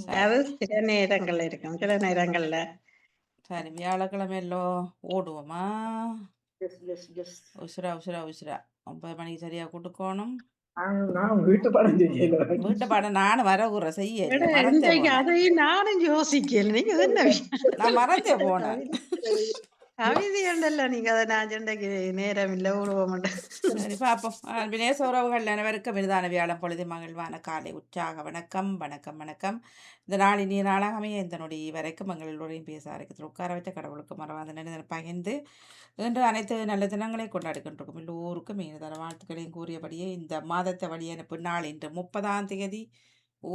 சரி. அது சில நேரங்கள்ல இருக்கும். சில நேரங்கள்ல. சரி. வியாழக்கிழமை எல்லாம் ஓடுவோமா? Yes, yes, yes. உசுரா, உசுரா, உசுரா. 9 மணிக்கு சரியா குடுக்கோணும். நான் வீட்டு பாடம் செய்யல. வீட்டு பாடம் நானும் வரவுறேன் செய்ய எட இல்ல. மறந்தே இன்றைக்கு போனேன். அதையும் நானும் யோசிக்கல. நீங்க இது என்ன நான் மறந்தே போனேன். கவிதை கவிதை உண்டல்ல நீங்க அதை நான் சொன்னைக்கு நேரம் இல்லை விடுவோம். சரி பார்ப்போம். வினேச உறவுகள் அனைவருக்கும் விருதான வியாழம் பொழுது மகிழ்வான காலை உற்சாக வணக்கம், வணக்கம், வணக்கம். இந்த நாள் இனிய நாளாக அமைய இந்த நொடி வரைக்கும் எங்களோடையும் பேச ஆரம்பித்து உட்கார வச்ச கடவுளுக்கு மறவாத நினைதனை பகிர்ந்து இன்று அனைத்து நல்ல தினங்களை கொண்டாடிக்கொண்டிருக்கும் எல்லோருக்கும் இனிதர வாழ்த்துக்களையும் கூறியபடியே இந்த மாதத்தை வழி அனுப்பு நாள் இன்று 30ஆம் தேதி. ஓ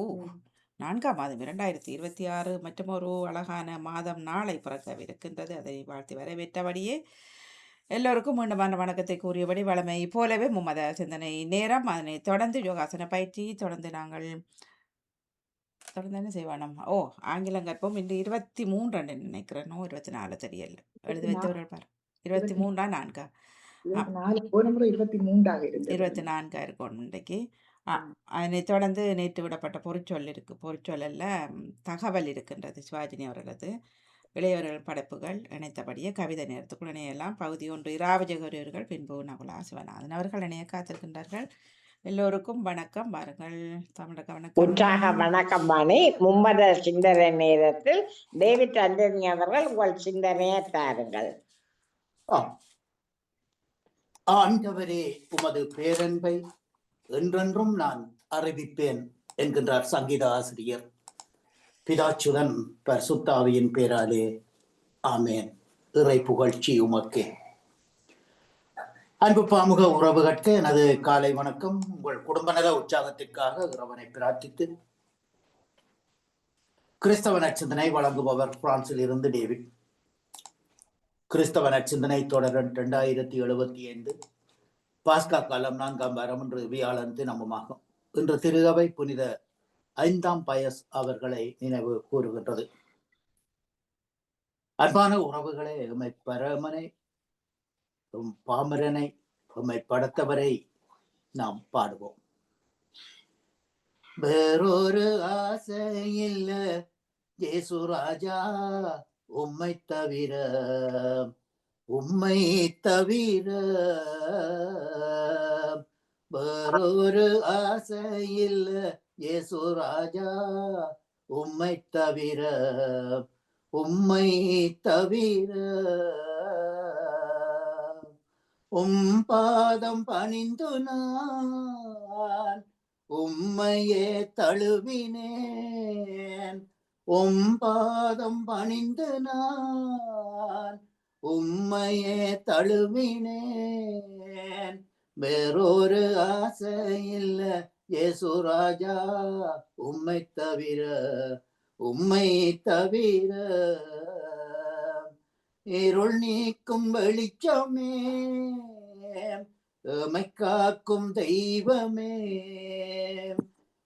4ஆம் மாதம் 2026 மற்றும் ஒரு அழகான மாதம் நாளை பிறக்கவிருக்கின்றது. அதை வாழ்த்தி வரவேற்றபடியே எல்லோருக்கும் மீண்டுமான வணக்கத்தை கூறியபடி வளமை போலவே மும்மத சிந்தனை நேரம், அதனை தொடர்ந்து யோகாசன பயிற்சி, தொடர்ந்து நாங்கள் தொடர்ந்து என்ன செய்வானோம், ஆங்கிலம் கற்போம். இன்று 23 நினைக்கிறேனோ 24 தெரியல. எழுதி 24 வைத்தவர்கள் பார் 23ஆ 4ஆ? 24 போன முறை 23 இருந்தது. 24 இருக்கணும் இன்றைக்கு. அதனை தொடர்ந்து நேற்று விடப்பட்ட பொறிச்சொல் இருக்கு. பொறிச்சொல்லில் தகவல் இருக்கின்றது சிவாஜினி அவர்களது. இளையவர்கள் படைப்புகள் இணைத்தபடியே கவிதை நேரத்துக்குள் இணையெல்லாம். பகுதி 1 இராவஜகரியர்கள், பின்பு நகுலா சிவநாதன் அவர்கள் இணைய காத்திருக்கின்றார்கள். எல்லோருக்கும் வணக்கம். வாருங்கள். தமிழக வணக்கம். உற்சாக வணக்கம் வாணி. மும்மத சிந்தனை நேரத்தில் டேவிட் அந்தனி அவர்கள் உங்கள் சிந்தனையை தாருங்கள். ஆண்டவரே, உமது பேரன்பை என்றென்றும் நான் அறிவிப்பேன் என்கின்றார் சங்கீத ஆசிரியர். பிதாச்சுதன் பரிசுத்தாவியின் பேராலே ஆமேன். இறை புகழ்ச்சி உமக்கே. அன்பு பாமுக உறவுகட்கு எனது காலை வணக்கம். உங்கள் குடும்ப நல உற்சாகத்திற்காக இறைவனை பிரார்த்தித்து கிறிஸ்தவ நற்சிந்தனை வழங்குபவர் பிரான்சில் இருந்து டேவிட். கிறிஸ்தவ நற்சிந்தனை தொடர் 2075 பாஸ்கா காலம் 4ஆம் வாரம் இன்று வியாழன் தினமுமாகும். இன்று திருகவை புனித 5ஆம் பயஸ் அவர்களை நினைவு கூறுகின்றது. அன்பான உறவுகளே, எம்மை பரமனை பாமரனை எம்மை படைத்தவரை நாம் பாடுவோம். வேறொரு ஆசை இல்ல இயேசு ராஜா, உம்மை தவிர, உம்மை தவிர. வேறொரு ஆசை இல்ல இயேசு ராஜா, உம்மை தவிர, உம்மை தவிர. பாதம் பணிந்து நான் உம்மையே தழுவினேன். பாதம் பணிந்து நான் உம்மையே தழுவினேன். வேறொரு ஆசை இல்ல இயேசு ராஜா, உம்மை தவிர, உம்மை தவிர. இருள் நீக்கும் வெளிச்சமே, எமை காக்கும் தெய்வமே.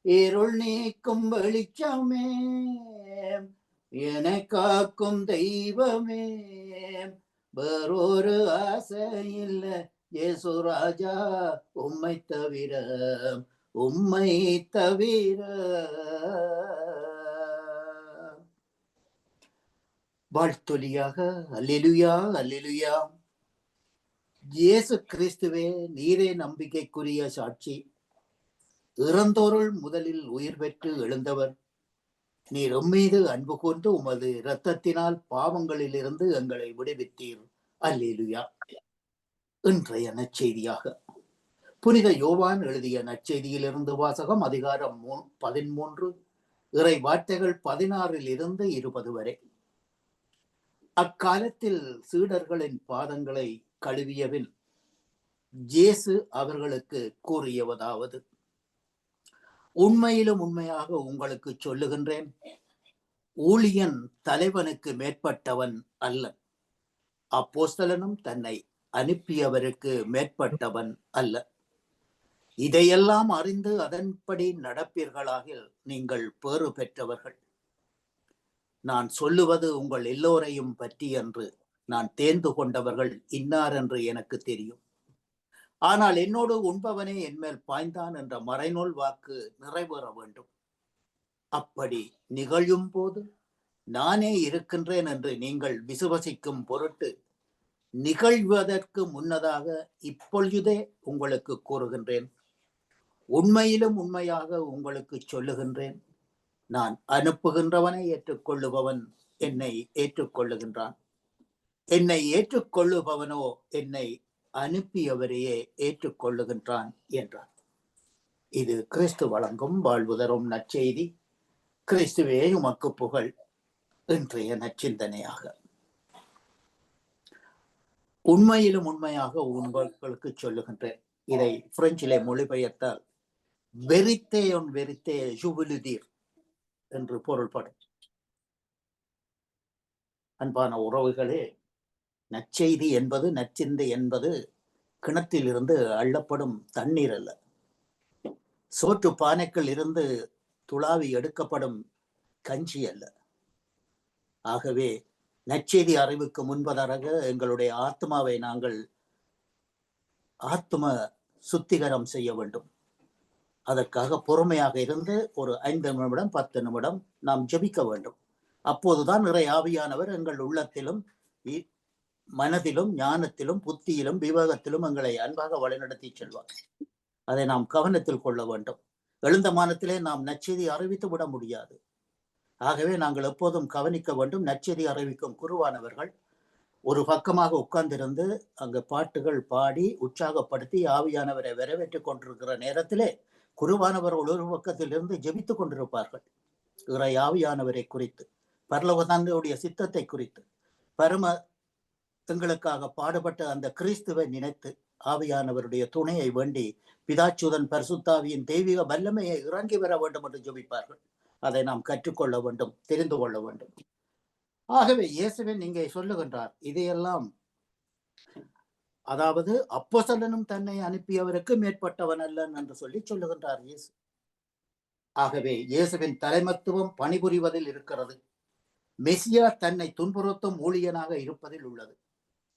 இருள் நீக்கும் வெளிச்சமே, என்னை காக்கும் தெய்வமே. வேறொரு ஆசை இல்ல இயேசு ராஜா, உம்மை தவிர, உம்மை தவிர. வாழ்த்தொலியாக அல்லேலூயா, அல்லேலூயா. இயேசு கிறிஸ்துவே, நீரே நம்பிக்கைக்குரிய சாட்சி. இறந்தோருள் முதலில் உயிர் பெற்று எழுந்தவர். நீர் எம்மீது அன்பு கொண்டு உமது இரத்தத்தினால் பாவங்களிலிருந்து எங்களை விடுவித்தீர். அல்லேலூயா. இன்றைய நற்செய்தியாக புனித யோவான் எழுதிய நற்செய்தியிலிருந்து வாசகம். அதிகாரம் 13, இறை வார்த்தைகள் 16 20 வரை. அக்காலத்தில் சீடர்களின் பாதங்களை கழுவியபின் இயேசு அவர்களுக்கு கூறியதாவது: உண்மையிலும் உண்மையாக உங்களுக்கு சொல்லுகின்றேன், ஊழியன் தலைவனுக்கு மேற்பட்டவன் அல்ல, அப்போஸ்தலனும் தன்னை அனுப்பியவருக்கு மேற்பட்டவன் அல்ல. இதையெல்லாம் அறிந்து அதன்படி நடப்பீர்களாகில் நீங்கள் பேறு பெற்றவர்கள். நான் சொல்லுவது உங்கள் எல்லோரையும் பற்றி என்று. நான் தேர்ந்து கொண்டவர்கள் இன்னார் என்று எனக்கு தெரியும். ஆனால் என்னோடு உண்பவனே என்மேல் பாய்ந்தான் என்ற மறைநூல் வாக்கு நிறைவேற வேண்டும். அப்படி நிகழும் போது நானே இருக்கின்றேன் என்று நீங்கள் விசுவசிக்கும் பொருட்டு நிகழ்வதற்கு முன்னதாக இப்பொழுதே உங்களுக்கு கூறுகின்றேன். உண்மையிலும் உண்மையாக உங்களுக்கு சொல்லுகின்றேன், நான் அனுப்புகின்றவனை ஏற்றுக்கொள்ளுபவன் என்னை ஏற்றுக்கொள்ளுகின்றான், என்னை ஏற்றுக்கொள்ளுபவனோ என்னை அனுப்பியவரையே ஏற்றுக்கொள்ளுகின்றான் என்றார். இது கிறிஸ்து வழங்கும் வாழ்வு தரும் நற்செய்தி. கிறிஸ்துவே உமக்கு புகழ். இன்றைய நற்சிந்தனையாக உண்மையிலும் உண்மையாக உங்களுக்கு சொல்லுகின்றேன். இதை பிரெஞ்சிலே மொழிபெயர்த்தால் வெரித்தே ஒன் வெரித்தே ஜுவிலுதீர் என்று பொருள்படும். அன்பான உறவுகளே, நற்செய்தி என்பது, நற்சிந்தை என்பது கிணற்றிலிருந்து அள்ளப்படும் தண்ணீர் அல்ல, சோற்று பானைக்குள் இருந்து துளாவி எடுக்கப்படும் கஞ்சி அல்ல. ஆகவே நற்செய்தி அறிவுக்கு முன்பதாக எங்களுடைய ஆத்மாவை நாங்கள் ஆத்ம சுத்திகரம் செய்ய வேண்டும். அதற்காக பொறுமையாக இருந்து ஒரு 5 நிமிடம் 10 நிமிடம் நாம் ஜெபிக்க வேண்டும். அப்போதுதான் இறை ஆவியானவர் எங்கள் உள்ளத்திலும் மனதிலும் ஞானத்திலும் புத்தியிலும் விவேகத்திலும் எங்களை அன்பாக வழிநடத்தி செல்வார். அதை நாம் கவனத்தில் கொள்ள வேண்டும். எழுந்த மானத்திலே நாம் நற்செய்தி அறிவித்து விட முடியாது. ஆகவே நாங்கள் எப்போதும் கவனிக்க வேண்டும். நற்செய்தி அறிவிக்கும் குருவானவர்கள் ஒரு பக்கமாக உட்கார்ந்திருந்து அங்கு பாட்டுகள் பாடி உற்சாகப்படுத்தி ஆவியானவரை வரவேற்றுக் கொண்டிருக்கிற நேரத்திலே குருவானவர்கள் ஒரு பக்கத்திலிருந்து ஜெபித்துக் கொண்டிருப்பார்கள். இறை ஆவியானவரை குறித்து, பரலோக தந்தையுடைய சித்தத்தை குறித்து, பரம எங்களுக்காக பாடுபட்ட அந்த கிறிஸ்துவை நினைத்து ஆவியானவருடைய துணையை வேண்டி பிதாச்சுதன் பரிசுத்தாவியின் தெய்வீக வல்லமையை இறங்கி வர வேண்டும் என்று ஜெபிப்பார்கள். அதை நாம் கற்றுக்கொள்ள வேண்டும், தெரிந்து கொள்ள வேண்டும். ஆகவே இயேசுவின் இங்கே சொல்லுகின்றார், இதையெல்லாம் அதாவது அப்போஸ்தலனும் தன்னை அனுப்பியவருக்கு மேற்பட்டவன் அல்லன் என்று சொல்லி சொல்லுகின்றார் இயேசு. ஆகவே இயேசுவின் தலைமத்துவம் பணிபுரிவதில் இருக்கிறது. மெசியா தன்னை துன்புறுத்தும் ஊழியனாக இருப்பதில் உள்ளது.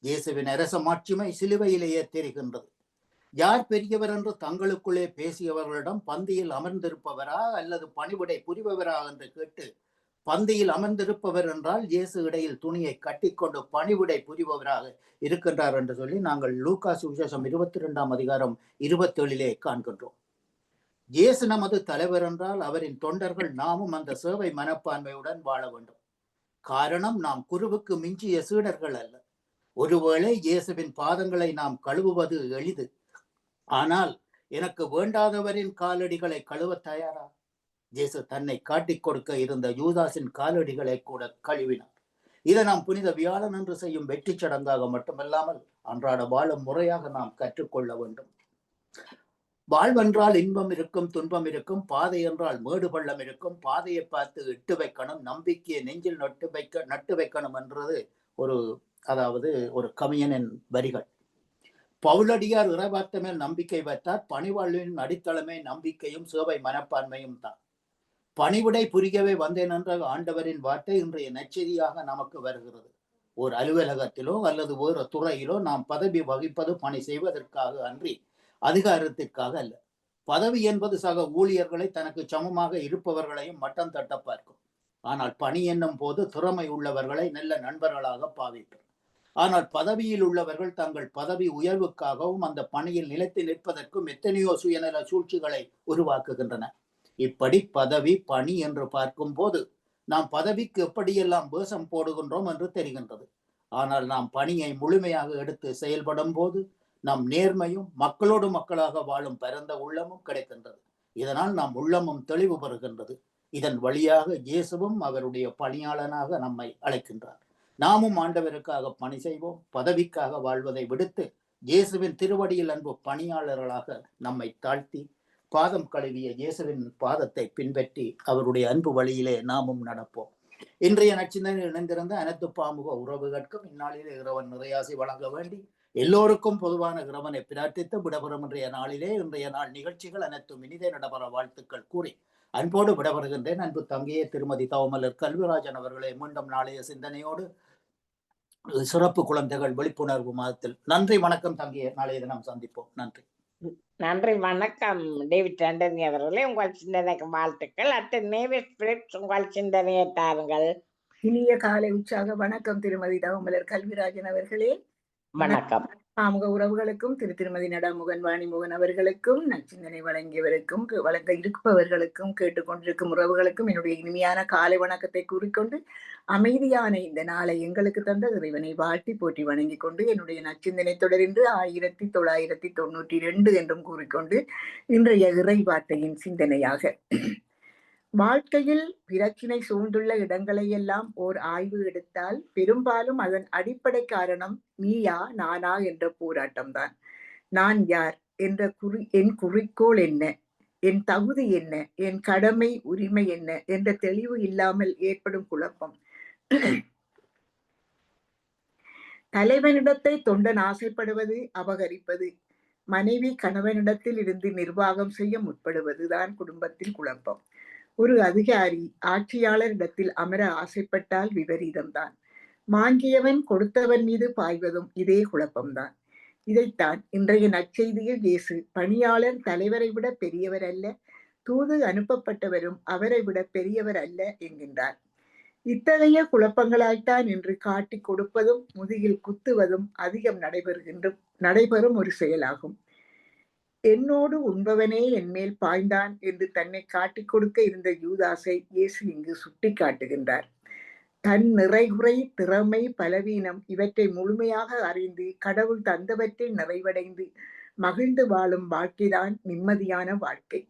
இயேசுவின் அரச மாட்சிமை சிலுவையிலேயே தெரிகின்றது. யார் பெரியவர் என்று தங்களுக்குள்ளே பேசியவர்களிடம் பந்தியில் அமர்ந்திருப்பவரா அல்லது பணிவிடை புரிபவரா என்று கேட்டு, பந்தியில் அமர்ந்திருப்பவர் என்றால் இயேசு இடையில் துணியை கட்டிக்கொண்டு பணிவிடை புரிபவராக இருக்கின்றார் என்று சொல்லி நாங்கள் லூக்கா சுவிசேஷம் 22ஆம் அதிகாரம் 27 காண்கின்றோம். இயேசு நமது தலைவர் என்றால் அவரின் தொண்டர்கள் நாமும் அந்த சேவை மனப்பான்மையுடன் வாழ வேண்டும். காரணம், நாம் குருவுக்கு மிஞ்சிய சீடர்கள் அல்ல. ஒருவேளை இயேசுவின் பாதங்களை நாம் கழுவுவது எளிது. ஆனால் எனக்கு வேண்டாதவரின் காலடிகளை கழுவ தயாரா? இயேசு தன்னை காட்டிக் கொடுக்க இருந்த யூதாஸின் காலடிகளை கூட கழுவினார். இதை நாம் புனித வியாழன் என்று செய்யும் வெற்றி சடங்காக மட்டுமல்லாமல் அன்றாட வாழும் முறையாக நாம் கற்றுக்கொள்ள வேண்டும். வாழ்வென்றால் இன்பம் இருக்கும், துன்பம் இருக்கும். பாதை என்றால் மேடு பள்ளம் இருக்கும். பாதையை பார்த்து இட்டு வைக்கணும், நம்பிக்கையை நெஞ்சில் நட்டு வைக்கணும் என்றது ஒரு கவிஞனின் வரிகள். பவுலடியார் இறைவார்த்தை மேல் நம்பிக்கை வைத்தார். பணிவாழ்வின் அடித்தளமே நம்பிக்கையும் சேவை மனப்பான்மையும் தான். பணிவிடை புரியவே வந்தேன் என்ற ஆண்டவரின் வார்த்தை இன்றைய நற்செய்தியாக நமக்கு வருகிறது. ஒரு அலுவலகத்திலோ அல்லது வேறு துறையிலோ நாம் பதவி வகிப்பது பணி செய்வதற்காக அன்றி அதிகாரத்திற்காக அல்ல. பதவி என்பது சக ஊழியர்களை தனக்கு சமமாக இருப்பவர்களையும் மட்டம் தட்ட பார்க்கும். ஆனால் பணி என்னும் போது திறமை உள்ளவர்களை நல்ல நண்பர்களாக பாவிப்பர். ஆனால் பதவியில் உள்ளவர்கள் தங்கள் பதவி உயர்வுக்காகவும் அந்த பணியில் நிலைத்து நிற்பதற்கும் எத்தனையோ சுயநல சூழ்ச்சிகளை உருவாக்குகின்றன. இப்படி பதவி பணி என்று பார்க்கும் போது நாம் பதவிக்கு எப்படியெல்லாம் வேஷம் போடுகின்றோம் என்று தெரிகின்றது. ஆனால் நாம் பணியை முழுமையாக எடுத்து செயல்படும் போது நம் நேர்மையும் மக்களோடு மக்களாக வாழும் பரந்த உள்ளமும் கிடைக்கின்றது. இதனால் நாம் உள்ளமும் தெளிவு பெறுகின்றது. இதன் வழியாக இயேசுவும் அவருடைய பணியாளனாக நம்மை அழைக்கின்றார். நாமும் ஆண்டவருக்காக பணி செய்வோம். பதவிக்காக வாழ்வதை விடுத்து இயேசுவின் திருவடியில் அன்பு பணியாளர்களாக நம்மை தாழ்த்தி பாதம் கழுவிய இயேசுவின் பாதத்தை பின்பற்றி அவருடைய அன்பு வழியிலே நாமும் நடப்போம். இன்றைய நற்சிந்தனையில் இணைந்திருந்த அனைத்து பாமுக உறவுகளுக்கும் இந்நாளிலே இறைவன் நிறையாசி வழங்க வேண்டி எல்லோருக்கும் பொதுவான இறைவனை பிரார்த்தித்து விடபெறும் இன்றைய நாள் நிகழ்ச்சிகள் அனைத்தும் இனிதே நடைபெற வாழ்த்துக்கள் கூறி அன்போடு விடபெறுகின்றேன். அன்பு தங்கையே திருமதி தவமலர் கல்விராஜன் அவர்களை மீண்டும் நாளைய சிந்தனையோடு சிறப்பு குழந்தைகள் விழிப்புணர்வு மாதத்தில் நன்றி, வணக்கம் தங்கையே. நாளைய தினம் சந்திப்போம். நன்றி. நன்றி, வணக்கம் டேவிட் ஆண்டனி அவர்களே. உங்கள் சிந்தனைக்கு வாழ்த்துக்கள். அடுத்து நேவிஸ் பிலிப்ஸ், உங்கள் சிந்தனையை தாருங்கள். இனிய காலை உற்சாக வணக்கம் திருமதி தவமலர் கல்விராஜன் அவர்களே. வணக்கம். ஆமுக உறவுகளுக்கும் திருமதி நடாமுகன் வாணிமுகன் அவர்களுக்கும் நச்சிந்தனை வழங்கியவருக்கும் வழங்க இருப்பவர்களுக்கும் கேட்டுக்கொண்டிருக்கும் உறவுகளுக்கும் என்னுடைய இனிமையான காலை வணக்கத்தை கூறிக்கொண்டு அமைதியான இந்த நாளை எங்களுக்கு தந்த இறைவனை வாழ்த்தி போற்றி வணங்கிக் கொண்டு என்னுடைய நச்சிந்தனை தொடரின்று 1992 என்றும் கூறிக்கொண்டு இன்றைய இறை வார்த்தையின் சிந்தனையாக, வாழ்க்கையில் பிரச்சினை சூழ்ந்துள்ள இடங்களையெல்லாம் ஓர் ஆய்வு எடுத்தால் பெரும்பாலும் அதன் அடிப்படை காரணம் நீயா நானா என்ற போராட்டம்தான். நான் யார் என்ற என் குறிக்கோள் என்ன, என் தகுதி என்ன, என் கடமை உரிமை என்ன என்ற தெளிவு இல்லாமல் ஏற்படும் குழப்பம். தலைவனிடத்தை தொண்டன் ஆசைப்படுவது, அபகரிப்பது, மனைவி கணவனிடத்தில் இருந்து நிர்வாகம் செய்ய முற்படுவதுதான் குடும்பத்தில் குழப்பம். ஒரு அதிகாரி ஆட்சியாளரிடத்தில் அமர ஆசைப்பட்டால் விபரீதம்தான். வாங்கியவன் கொடுத்தவன் மீது பாய்வதும் இதே குழப்பம்தான். இதைத்தான் இன்றைய நற்செய்தியில் இயேசு பணியாளர் தலைவரை விட பெரியவர் அல்ல, தூது அனுப்பப்பட்டவரும் அவரை விட பெரியவர் அல்ல என்கின்றார். இத்தகைய குழப்பங்களாய்த்தான் இன்று காட்டி கொடுப்பதும் முதுகில் குத்துவதும் அதிகம் நடைபெறும் ஒரு செயலாகும். என்னோடு உண்பவனே என்மேல் பாய்ந்தான் என்று தன்னை காட்டிக் கொடுக்க இருந்த யூதாசை இயேசு இங்கு சுட்டி காட்டுகின்றார். தன் நிறைகுறை, திறமை, பலவீனம் இவற்றை முழுமையாக அறிந்து கடவுள் தந்தவற்றில் நிறைவடைந்து மகிழ்ந்து வாழும் வாழ்க்கைதான் நிம்மதியான வாழ்க்கை.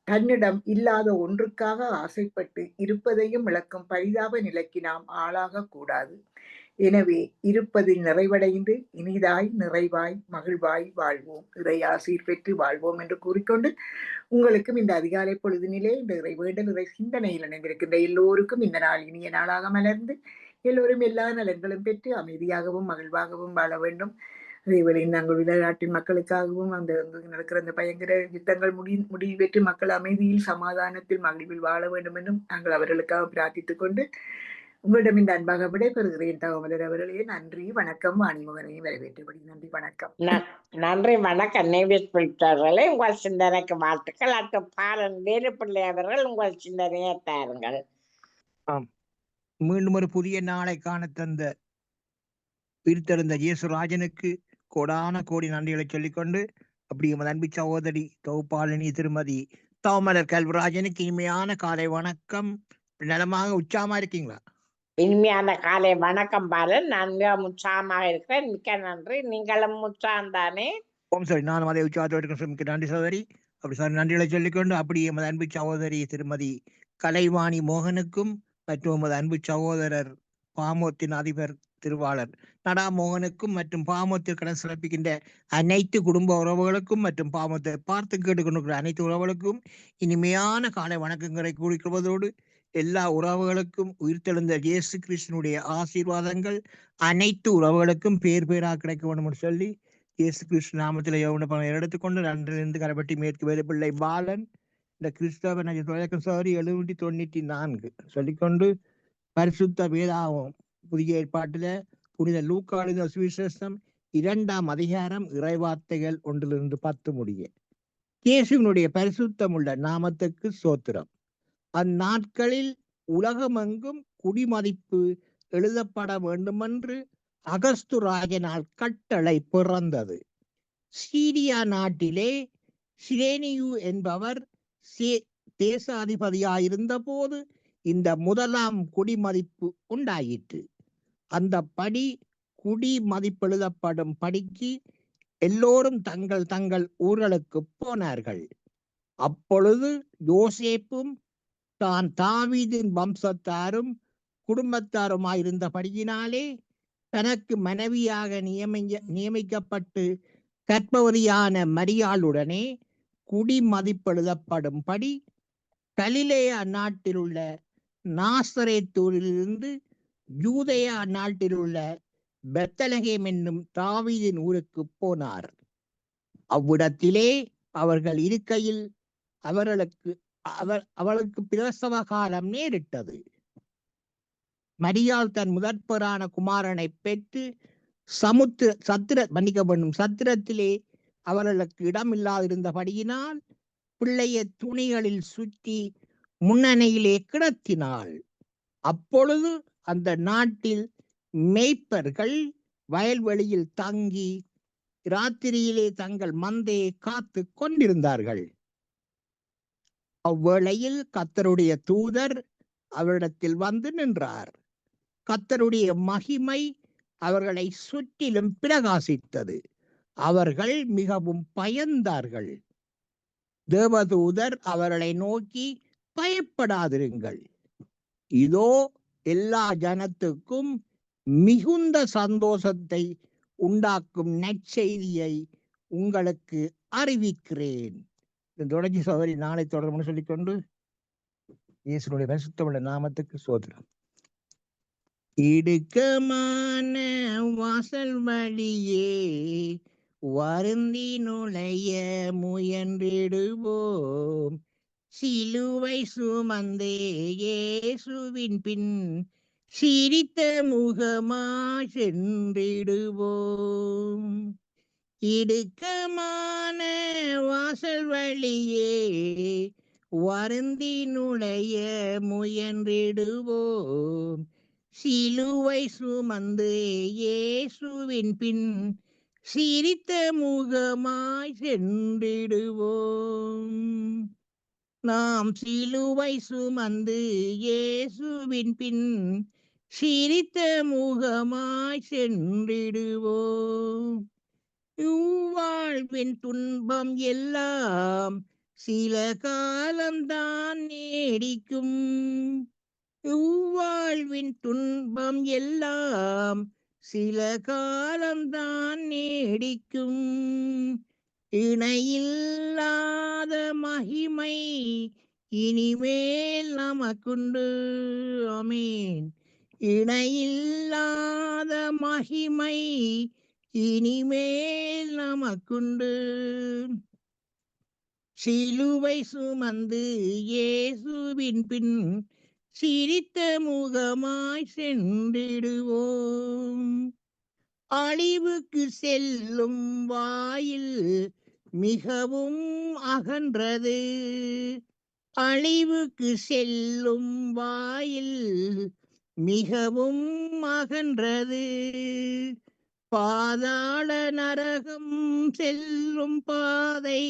தன்னிடம் இல்லாத ஒன்றுக்காக ஆசைப்பட்டு இருப்பதையும் இழக்கும் பரிதாப நிலைக்கு நாம் ஆளாக கூடாது. எனவே இருப்பதில் நிறைவடைந்து இனிதாய் நிறைவாய் மகிழ்வாய் வாழ்வோம், இறையாசீர் பெற்று வாழ்வோம் என்று கூறிக்கொண்டு உங்களுக்கும் இந்த அதிகாலை பொழுதினிலே இந்த இறை வேண்டல் இறை சிந்தனையில் இணைந்திருக்கின்ற எல்லோருக்கும் இந்த நாள் இனிய நாளாக மலர்ந்து எல்லோரும் எல்லா நலன்களும் பெற்று அமைதியாகவும் மகிழ்வாகவும் வாழ வேண்டும். அதேவேளை நாங்கள் நாட்டின் மக்களுக்காகவும் அந்த நடக்கிற அந்த பயங்கர யுத்தங்கள் முடிவெற்று மக்கள் அமைதியில் சமாதானத்தில் மகிழ்வில் வாழ வேண்டும் என்றும் நாங்கள் அவர்களுக்காக பிரார்த்தித்துக் கொண்டு உங்களிடம் இந்த அன்பாக விடைபெறுகிறேன். தகவலர் அவர்களே, நன்றி வணக்கம். வாணிமுகனையும் வரவேற்றபடி நன்றி வணக்கம். நன்றி வணக்கம் நேவிஸ் பிலிப்ஸ் அவர்களே. உங்கள் சிந்தனைக்கு வாழ்த்துக்கள். அடுத்து பாலன் வேலுப்பிள்ளை அவர்கள், உங்கள் சிந்தனையை தாருங்கள். மீண்டும் ஒரு புதிய நாளை காண தந்த பிரித்தெழுந்த இயேசுராஜனுக்கு கோடான கோடி நன்றிகளை சொல்லிக்கொண்டு, அப்படி எமது அன்பு சகோதரி தொகுப்பாளினி திருமதி தவமலர் கல்விராஜனுக்கு இனிமையான காலை வணக்கம். நலமாக உற்சாகமா இருக்கீங்களா? இனிமையான காலை வணக்கம் பாலன். நான் மிக உற்சாகமாக இருக்கிறேன். மிக்க நன்றி. நீங்களும் உற்சாகம் தானே? ஓம் சரி, நானும் அதே உற்சாகத்தோடு இருக்கிறேன். மிக்க நன்றி சகோதரி. அப்படி சார் நன்றிகளை சொல்லிக்கொண்டு, அப்படி எமது அன்பு சகோதரி திருமதி கலைவாணி மோகனுக்கும் மற்றும் எமது அன்பு சகோதரர் பாமோத்தின் அதிபர் திருவாளர் நடாமோகனுக்கும் மற்றும் பாமோத்தில் கடன் சிறப்பிக்கின்ற அனைத்து குடும்ப உறவுகளுக்கும் மற்றும் பாமோத்தை பார்த்து கேட்டுக்கொண்டிருக்கிற அனைத்து உறவுகளுக்கும் இனிமையான காலை வணக்கங்களை கூறிக்கொள்வதோடு எல்லா உறவுகளுக்கும் உயிர்த்தெழுந்த இயேசு கிறிஸ்தனுடைய ஆசீர்வாதங்கள் அனைத்து உறவுகளுக்கும் பேர் பேராக கிடைக்க வேண்டும் என்று சொல்லி இயேசு கிறிஸ்து நாமத்தில் எடுத்துக்கொண்டு நன்றிலிருந்து கரைப்பட்டி மேற்கு வேலுப்பிள்ளை பாலன் இந்த கிறிஸ்தவ தொடக்கம் சாரி 794 சொல்லிக்கொண்டு பரிசுத்த வேதாகம் புதிய ஏற்பாட்டில புனித லூக்கா எழுதின சுவிசேஷம் 2ஆம் அதிகாரம் இறைவார்த்தைகள் 1-10 முடிய. இயேசுவினுடைய பரிசுத்தமுள்ள நாமத்துக்கு சோத்திரம். அந்நாட்களில் உலகமெங்கும் குடிமதிப்பு எழுதப்பட வேண்டுமென்று அகஸ்து ராஜனால் கட்டளை பிறந்தது. சீரியா நாட்டிலே சிரேனியு என்பவர் தேசாதிபதியாயிருந்த போது இந்த முதலாம் குடிமதிப்பு உண்டாயிற்று. அந்த படி குடிமதிப்பெழுதப்படும் படிக்கு எல்லோரும் தங்கள் தங்கள் ஊர்களுக்கு போனார்கள். அப்பொழுது யோசேப்பும் தான் தாவீதின் வம்சத்தாரும் குடும்பத்தாருமாயிருந்தபடியினாலே தனக்கு மனைவியாக நியமிக்கப்பட்டு கர்ப்பவதியான மரியாளுடனே குடிமதிப்பெழுதப்படும்படி கலிலேயா நாட்டில் உள்ள நாசரேத்தூரிலிருந்து யூதேயா நாட்டில் உள்ள பெத்லகேம் என்னும் தாவீதின் ஊருக்கு போனார். அவ்விடத்திலே அவர்கள் இருக்கையில் அவளுக்கு பிரசவ காலம் நேரிட்டது. மரியாள் தன் முதற்பெறான குமாரனை பெற்று சத்திரத்திலே அவர்களுக்கு இடமில்லாதிருந்தபடியினால் பிள்ளையை துணிகளில் சுற்றி முன்னணியிலே கிடத்தினாள். அப்பொழுது அந்த நாட்டில் மேய்ப்பர்கள் வயல்வெளியில் தங்கி ராத்திரியிலே தங்கள் மந்தையை காத்து கொண்டிருந்தார்கள். அவ்வேளையில் கர்த்தருடைய தூதர் அவரிடத்தில் வந்து நின்றார். கர்த்தருடைய மகிமை அவர்களை சுற்றிலும் பிரகாசித்தது. அவர்கள் மிகவும் பயந்தார்கள். தேவதூதர் அவர்களை நோக்கி, பயப்படாதிருங்கள், இதோ எல்லா ஜனத்துக்கும் மிகுந்த சந்தோஷத்தை உண்டாக்கும் நற்செய்தியை உங்களுக்கு அறிவிக்கிறேன். தொடர்ச்சி சோதரி நாளை தொடர்பு சொல்லிக்கொண்டு இயேசுனுடைய பரிசுத்தமுள்ள நாமத்துக்கு சோதரம். இடுக்கமான வாசல் வழியே வருந்தி நுழைய முயன்றிடுவோம். சிலுவை சுமந்தே இயேசுவின் பின் சிரித்த முகமாய் சென்றிடுவோம். இடுக்கமான வாசல் வழியே வருந்தி நுழைய முயன்றிடுவோம். சிலுவை சுமந்து இயேசுவின் பின் சிரித்த முகமாய் சென்றிடுவோம். நாம் சிலுவை சுமந்து இயேசுவின் பின் சிரித்த முகமாய் சென்றிடுவோம். இவ்வாழ்வின் துன்பம் எல்லாம் சில காலம்தான் நீடிக்கும். இவ்வாழ்வின் துன்பம் எல்லாம் சில காலம்தான் நீடிக்கும். இணையில்லாத மகிமை இனிமேல் நமக்குண்டு. ஆமென். இணையில்லாத மகிமை இனிமேல் நமக்குண்டு. சிலுவை சுமந்து இயேசுவின் பின் சிரித்த முகமாய் சென்றிடுவோம். அழிவுக்கு செல்லும் வாயில் மிகவும் அகன்றது. அழிவுக்கு செல்லும் வாயில் மிகவும் அகன்றது. பாதாள நரகம் செல்லும் பாதை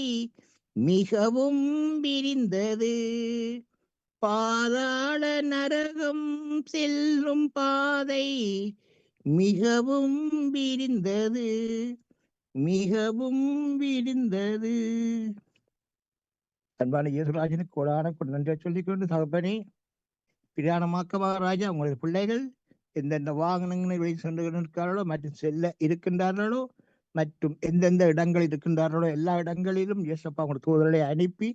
மிகவும் விரிந்தது. பாதாள நரகம் செல்லும் பாதை மிகவும் விரிந்தது. மிகவும் விரிந்தது. அன்பான இயேசுராஜனுக்கு கோடான நன்றியை சொல்லிக்கொண்டு, தகப்பனே, பிரயாணமாக்கமாக ராஜா, உங்களது பிள்ளைகள் எந்தெந்த வாகனங்களை வெளி சென்று இருக்கிறார்களோ மற்றும் செல்ல இருக்கின்றார்களோ மற்றும் எந்தெந்த இடங்களில் இருக்கின்றார்களோ எல்லா இடங்களிலும் இயேசப்பா உங்கள் தூதர்களை அனுப்பி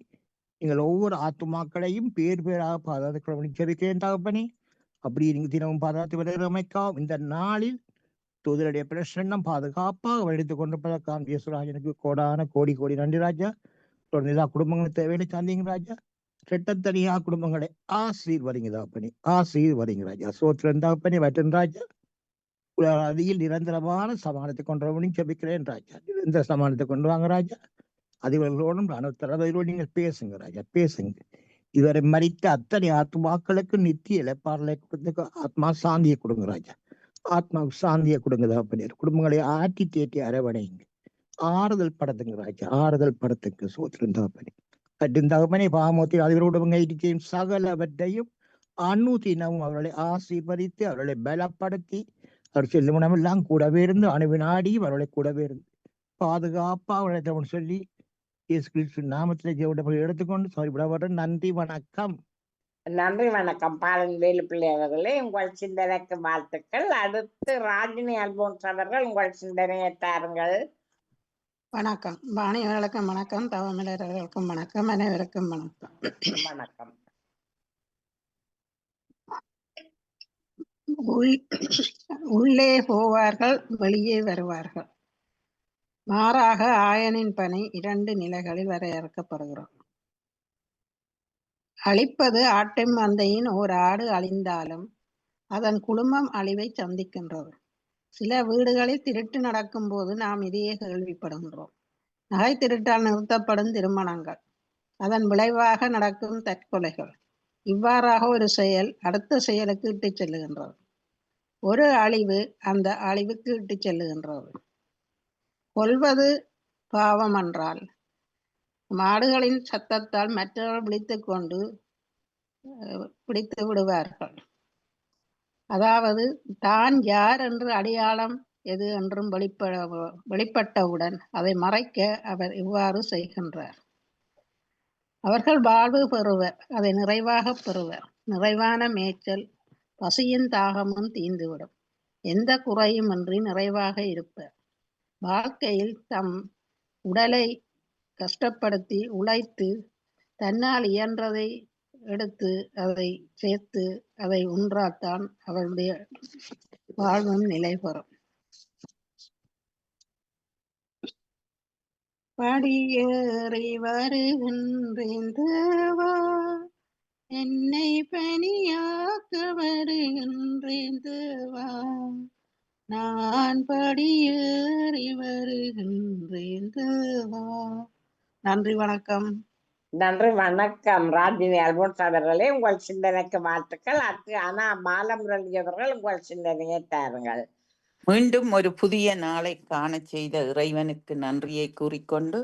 நீங்கள் ஒவ்வொரு ஆத்துமாக்களையும் பேர் பேராக பாதுகாத்து நிச்சரிக்கிறேன் தகப்பனே. அப்படி நீங்கள் தினமும் பாதுகாத்து வருகிறமைக்கா இந்த நாளில் தூதருடைய பிரசன்னம் பாதுகாப்பாக வழித்துக் கொண்டிருப்பதற்கான இயேசுராஜனுக்கு கோடான கோடி கோடி நன்றி ராஜா. தொடர்ந்து எல்லா குடும்பங்களும் தேவையான சாந்திங்க ராஜா. ரெட்டத்தனியா குடும்பங்களை ஆசீர்வதிங்க தகப்பனே, ஆசீர்வதிங்க ராஜா. சோத்திரன் தகப்பனே, வற்றன் ராஜா. அதில் நிரந்தரமான சமானத்தை கொண்டவனையும் செபிக்கிறேன் ராஜா. நிரந்தர சமானத்தை கொண்டு வாங்க ராஜா. அதிகளோடும் அனுத்தரவோடு நீங்கள் பேசுங்க ராஜா, பேசுங்க. இதுவரை மரித்த அத்தனை ஆத்மாக்களுக்கு நித்திய இழப்பாறுகளை கொடுத்து ஆத்மா சாந்தியை கொடுங்க ராஜா. ஆத்மாவுக்கு சாந்தியை கொடுங்க தகப்பனே. குடும்பங்களை ஆட்டி தேட்டி அரவணைங்க, ஆறுதல் படுத்துங்க ராஜா, ஆறுதல் படுத்துங்க. சோத்திரன் தகப்பனே, தகப்பனே, பாமோத்தில் அதிகளோடு இருக்கிற சகலவற்றையும் அனுதினமும் அவர்களை ஆசீர்வதித்து அவர்களை பலப்படுத்தி அவர் செல்லுமனமெல்லாம் கூடவே இருந்து அணுவினாடி அவர்களை கூடவே இருந்து பாதுகாப்பா அவர்களை சொல்லி இயேசு கிறிஸ்து நாமத்திலே ஜெபத்தை எடுத்துக்கொண்டு விடவர. நன்றி, வணக்கம். நன்றி, வணக்கம். பாலன் வேலு பிள்ளை அவர்களே, உங்கள் சிந்தனைக்கு வாழ்த்துக்கள். அடுத்து ராஜினி அல்போன்ஸ் அவர்கள் உங்கள் சிந்தனையை தாருங்கள். வணக்கம் வாணி அவர்களுக்கும் வணக்கம், தவமிழர்களுக்கும் வணக்கம், அனைவருக்கும் வணக்கம். வணக்கம். உள்ளே போவார்கள், வெளியே வருவார்கள். மாறாக ஆயனின் பணி 2 நிலைகளில் வரையறுக்கப்படுகிறோம். அழிப்பது ஆட்டின் மந்தையின் ஓர் ஆடு அழிந்தாலும் அதன் குடும்பம் அழிவை சந்திக்கின்றது. சில வீடுகளில் திருட்டு நடக்கும் போது நாம் இதையே கேள்விப்படுகின்றோம். நகை திருட்டால் நிறுத்தப்படும் திருமணங்கள், அதன் விளைவாக நடக்கும் தற்கொலைகள், இவ்வாறாக ஒரு செயல் அடுத்த செயலுக்கு இட்டுச் செல்லுகின்றது. ஒரு அழிவு அந்த அழிவுக்கு இட்டுச் செல்லுகின்றது. கொல்வது பாவம் என்றால் மாடுகளின் சத்தத்தால் மற்றவர்கள் விழித்துக்கொண்டு பிடித்து விடுவார்கள். அதாவது தான் யார் என்று அடையாளம் எது என்றும் வெளிப்பட்டவுடன் அதை மறைக்க அவர் இவ்வாறு செய்கின்றார். அவர்கள் வாழ்வு பெறுவர், அதை நிறைவாக பெறுவர். நிறைவான மேய்ச்சல், பசியின் தாகமும் தீர்ந்துவிடும். எந்த குறையுமின்றி நிறைவாக இருப்பர். வாழ்க்கையில் தம் உடலை கஷ்டப்படுத்தி உழைத்து தன்னால் இயன்றதை எடுத்து அதை சேர்த்து அதை உண்டாத்தான் அவருடைய வாழ்வும் நிலை பெறும். படியேறி வருகின்றேன் தேவா, என்னை பணியாக்க வருகின்றேன் தேவா, நான் படியேறி வருகின்றேன் தேவா. நன்றி, வணக்கம். நன்றி, வணக்கம். ராஜினி அல்போன்ஸ் அவர்களே, உங்கள் சிந்தனைக்கு வாழ்த்துக்கள். ஆனா பாலமுரளி அவர்கள் உங்கள் சிந்தனையை தாருங்கள். மீண்டும் ஒரு புதிய நாளை காண செய்த இறைவனுக்கு நன்றியை கூறிக்கொண்டு,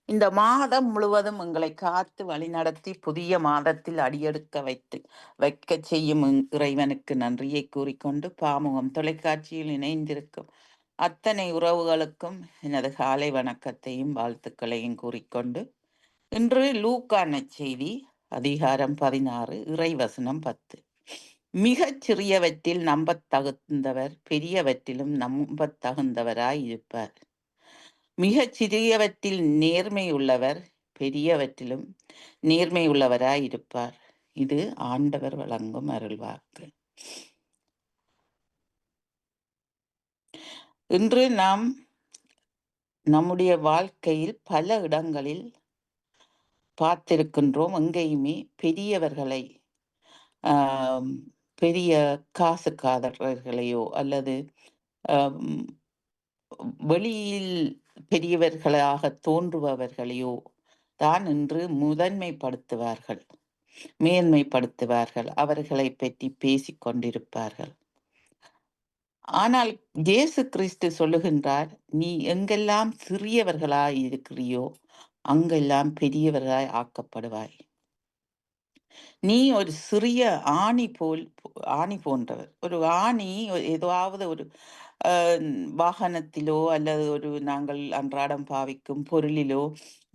இந்த மாதம் முழுவதும் எங்களை காத்து வழிநடத்தி புதிய மாதத்தில் அடியெடுக்க வைக்க செய்யும் இறைவனுக்கு நன்றியை கூறிக்கொண்டு, பாமுகம் தொலைக்காட்சியில் இணைந்திருக்கும் அத்தனை உறவுகளுக்கும் எனது காலை வணக்கத்தையும் வாழ்த்துக்களையும் கூறிக்கொண்டு, இன்று லூக்கா நற்செய்தி அதிகாரம் 16 இறைவசனம் 10. மிகச் சிறியவற்றில் நம்பத் தகுந்தவர் பெரியவற்றிலும் நம்பத் தகுந்தவராய் இருப்பார். மிகச் சிறியவற்றில் நேர்மையுள்ளவர் பெரியவற்றிலும் நேர்மையுள்ளவராய் இருப்பார். இது ஆண்டவர் வழங்கும் அருள்வாக்கு. இன்று நாம் நம்முடைய வாழ்க்கையில் பல இடங்களில் பார்த்திருக்கின்றோம். எங்கேயுமே பெரியவர்களை, பெரிய காசுக்காரர்களையோ அல்லது வெளியில் பெரியவர்களாக தோன்றுபவர்களையோ தான் இன்று முதன்மைப்படுத்துவார்கள், மேன்மைப்படுத்துவார்கள், அவர்களை பற்றி பேசிக் கொண்டிருப்பார்கள். ஆனால் இயேசு கிறிஸ்து சொல்லுகின்றார், நீ எங்கெல்லாம் சிறியவர்களாய் இருக்கிறியோ அங்கெல்லாம் பெரியவர்களாய் ஆக்கப்படுவாய். நீ ஒரு சிறிய ஆணி போன்றவர். ஒரு ஆணி ஏதாவது ஒரு வாகனத்திலோ அல்லது ஒரு நாங்கள் அன்றாடம் பாவிக்கும் பொருளிலோ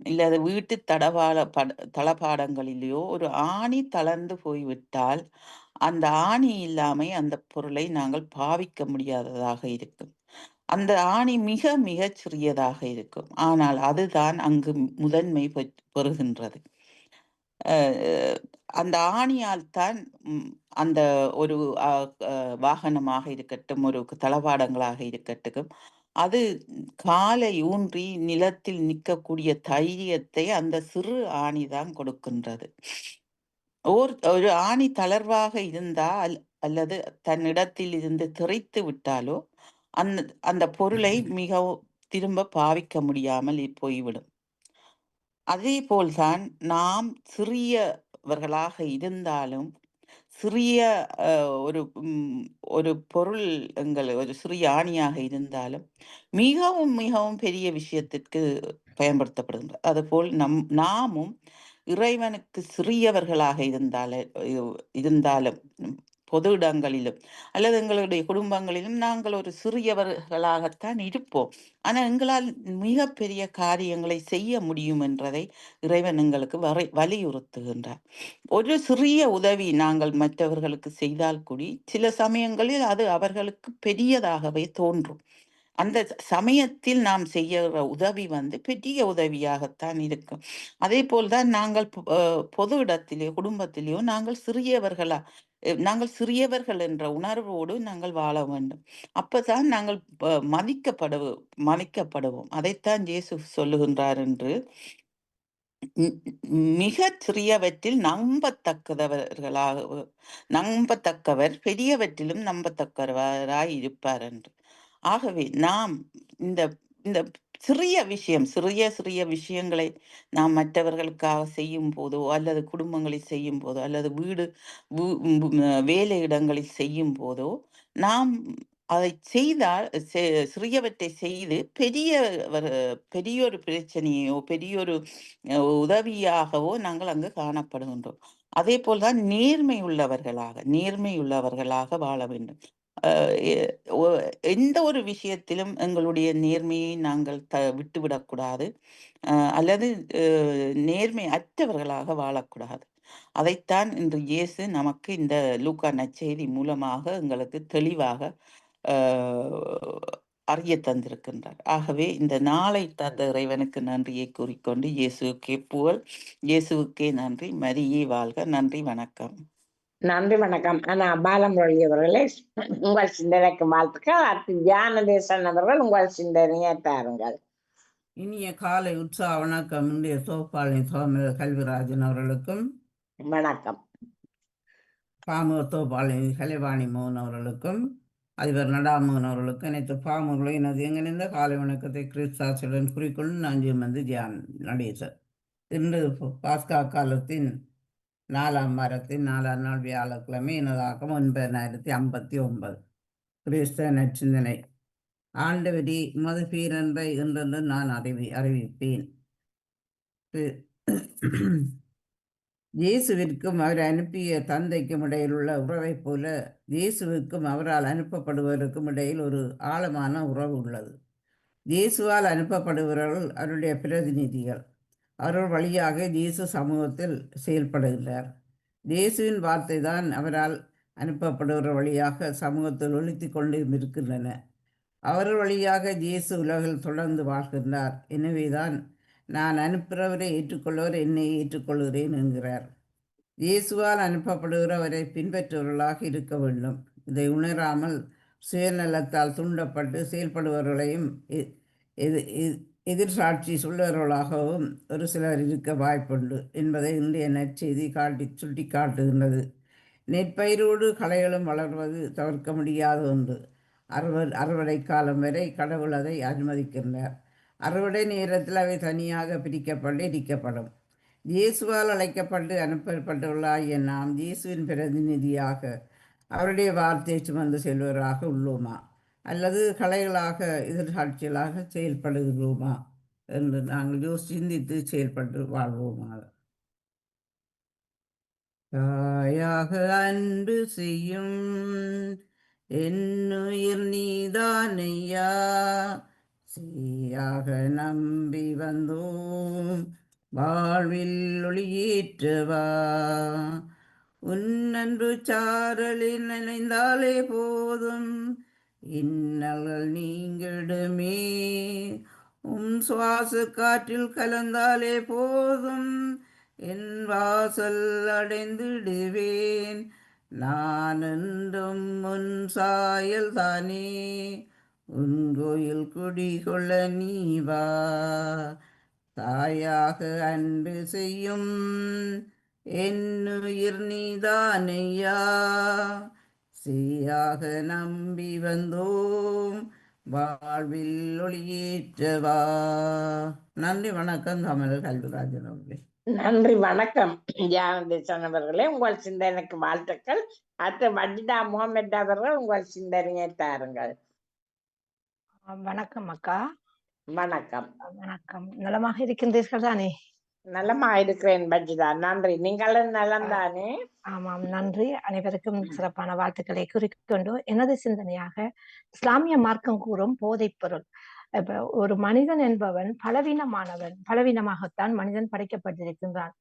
இல்லது வீட்டு தளபாடங்களிலோ ஒரு ஆணி தளர்ந்து போய்விட்டால் அந்த ஆணி இல்லாமை அந்த பொருளை நாங்கள் பாவிக்க முடியாததாக இருக்கும். அந்த ஆணி மிக மிக சிறியதாக இருக்கும். ஆனால் அதுதான் அங்கு முதன்மை பெறுகின்றது. அந்த ஆணியால் தான் அந்த ஒரு வாகனமாக இருக்கட்டும், ஒரு தளபாடங்களாக இருக்கட்டும், அது காலை ஊன்றி நிலத்தில் நிற்கக்கூடிய தைரியத்தை அந்த சிறு ஆணிதான் கொடுக்கின்றது. ஒரு ஆணி தளர்வாக இருந்தால் அல்லது தன்னிடத்தில் இருந்து திரைத்து விட்டாலோ அந்த பொருளை மிகவும் திரும்ப பாவிக்க முடியாமல் போய்விடும். அதே போல்தான் நாம் சிறியவர்களாக இருந்தாலும் சிறிய ஒரு பொருள் ஒரு சிறிய ஆணியாக இருந்தாலும் மிகவும் மிகவும் பெரிய விஷயத்திற்கு பயன்படுத்தப்படுகின்றது. அதுபோல் நாமும் இறைவனுக்கு சிறியவர்களாக இருந்தாலும் பொது இடங்களிலும் அல்லது எங்களுடைய குடும்பங்களிலும் நாங்கள் ஒரு சிறியவர்களாகத்தான் இருப்போம். ஆனால் எங்களால் மிகப்பெரிய காரியங்களை செய்ய முடியும் என்றதை இறைவன் எங்களுக்கு வலியுறுத்துகின்றார். ஒரு சிறிய உதவி நாங்கள் மற்றவர்களுக்கு செய்தால் கூடி சில சமயங்களில் அது அவர்களுக்கு பெரியதாகவே தோன்றும். அந்த சமயத்தில் நாம் செய்கிற உதவி பெரிய உதவியாகத்தான் இருக்கும். அதே போல்தான் நாங்கள் பொது இடத்திலேயோ குடும்பத்திலேயோ நாங்கள் சிறியவர்கள் என்ற உணர்வோடு நாங்கள் வாழ வேண்டும். அப்பதான் நாங்கள் மதிக்கப்படுவோம். அதைத்தான் இயேசு சொல்லுகின்றார் என்று, மிகச் சிறியவற்றில் நம்பத்தக்கவர் பெரியவற்றிலும் நம்பத்தக்கவராய் இருப்பார் என்று. ஆகவே நாம் இந்த சிறிய விஷயம், சிறிய விஷயங்களை நாம் மற்றவர்களுக்காக செய்யும் போதோ, அல்லது குடும்பங்களில் செய்யும் போதோ, அல்லது வீடு வு வு வேலை இடங்களில் செய்யும் போதோ, நாம் அதை செய்தால் சிறியவற்றை செய்து பெரியொரு பிரச்சனையோ, பெரியொரு உதவியாகவோ நாங்கள் அங்கு காணப்படுகின்றோம். அதேபோல் தான் நேர்மை உள்ளவர்களாக வாழ வேண்டும். அ எ ஒ எந்த ஒரு விஷயத்திலும் எங்களுடைய நேர்மையை நாங்கள் விட்டுவிடக்கூடாது. அல்லது அ நேர்மை அற்றவர்களாக வாழக்கூடாது. அதைத்தான் இன்று இயேசு நமக்கு இந்த லூக்கா நற்செய்தி மூலமாக எங்களுக்கு தெளிவாக அ அறிய தந்திருக்கின்றார். ஆகவே இந்த நாளை தந்த இறைவனுக்கு நன்றியை கூறிக்கொண்டு, இயேசுவுக்கே புகழ், இயேசுவுக்கே நன்றி, மரியே வாழ்க. நன்றி, வணக்கம். நன்றி, வணக்கம். ஆனா பாலமுரளி அவர்களே, உங்கள் சிந்தனைக்கு வாழ்த்துக்கள். அடுத்து தியான தேசன் அவர்கள் உங்கள் சிந்தனையை தாருங்கள். இனிய காலை உற்சாக வணக்கம். இன்றைய சோப்பாளி சோம கல்விராஜன் அவர்களுக்கும், வணக்கம். பாமூர் தோப்பாளி கலைவாணி மோகன் அவர்களுக்கும், அதிபர் நடாமோகன் அவர்களுக்கும், அனைத்து பாமூர்களையும் எனது எங்கிருந்த காலை வணக்கத்தை கிறிஸ்தாசுடன் குறிக்கொண்டு நான் வந்து தியான் நடேசர். இன்று பாஸ்கா காலத்தின் 4ஆம் வாரத்தின் 4ஆம் நாள் வியாழக்கிழமை. எனதாக்கம் 9059. கிறிஸ்த நற்சிந்தனை. ஆண்டவரே, உமது பேரன்பை என்றென்று நான் அறிவிப்பேன். இயேசுவிற்கும் அவர் அனுப்பிய தந்தைக்கும் இடையில் உள்ள உறவைப் போல இயேசுவுக்கும் அவரால் அனுப்பப்படுவதற்கும் இடையில் ஒரு ஆழமான உறவு உள்ளது. இயேசுவால் அனுப்பப்படுபவர்கள் அவருடைய பிரதிநிதிகள். அவர்கள் வழியாக இயேசு சமூகத்தில் செயல்படுகிறார். இயேசுவின் வார்த்தை தான் அவரால் அனுப்பப்படுபவர் வழியாக சமூகத்தில் ஒலித்து கொண்டு இருக்கின்றன. அவர்கள் வழியாக இயேசு உலகில் தொடர்ந்து வாழ்கின்றார். எனவேதான் நான் அனுப்புகிறவரை ஏற்றுக்கொள்வர், என்னை ஏற்றுக்கொள்கிறேன் என்கிறார். இயேசுவால் அனுப்பப்படுகிறவரை பின்பற்றுவர்களாக இருக்க வேண்டும். இதை உணராமல் சுயநலத்தால் தூண்டப்பட்டு செயல்படுபவர்களையும் எதிர்சாட்சி சொல்லுவர்களாகவும் ஒரு சிலர் இருக்க வாய்ப்புண்டு என்பதை இன்றைய நற்செய்தி சுட்டி காட்டுகின்றது. நெற்பயிரோடு களைகளும் வளர்வது தவிர்க்க முடியாத ஒன்று. அறுவடை காலம் வரை கடவுள் அதை அனுமதிக்கின்றார். அறுவடை நேரத்தில் அவை தனியாக பிரிக்கப்பட்டு எரிக்கப்படும். இயேசுவால் அழைக்கப்பட்டு அனுப்பப்பட்டுள்ளாகிய நாம் இயேசுவின் பிரதிநிதியாக அவருடைய வார்த்தையை சுமந்து செல்வராக உள்ளோமா, அல்லது கலைகளாக எதிர்காட்சிகளாக செயல்படுகிறோமா என்று நாங்கள் சிந்தித்து செயல்பட்டு வாழ்வோமா. தாயாக அன்பு செய்யும் என்னுயிர் நீதானையா, சீயாக நம்பி வந்தோம் வாழ்வில் ஒளியேற்றவா. உன்னன்பு சாரலில் நினைந்தாலே போதும் இன்னல்கள் நீங்கிடுமே. சுவாச காற்றில் கலந்தாலே போதும் என் வாசல் அடைந்திடுவேன். நான் என்றும் உன் சாயல் தானே, உன் கோயில் குடிகொள்ள நீவா. தாயாக அன்பு செய்யும் என்னுயிர் நீதானையா, சீயாக நம்பி வந்தோம் வாழ்வில் ஒளியேற்றவா. நன்றி, வணக்கம். தமிழர் கல்விராஜன் அவர்களே. நன்றி, வணக்கம். தியானதேசன் அவர்களே, உங்கள் சிந்தனைக்கு வாழ்த்துக்கள். அடுத்து வஜிதா முகமது அவர்கள் உங்கள் சிந்தனையை தாருங்கள். வணக்கம் அக்கா. வணக்கம். வணக்கம். நலமாக இருக்கின்றீர்கள் தானே? நலமா இருக்கிறேன் வஜிதா, நன்றி. நீங்களும் நலம் தானே? ஆமாம், நன்றி. அனைவருக்கும் சிறப்பான வாழ்த்துக்களை குறிக்கொண்டு எனது சிந்தனையாக இஸ்லாமிய மார்க்கம் கூறும் போதைப் பொருள். இப்ப ஒரு மனிதன் என்பவன் பலவீனமாகத்தான் மனிதன் படைக்கப்பட்டிருக்கின்றான்.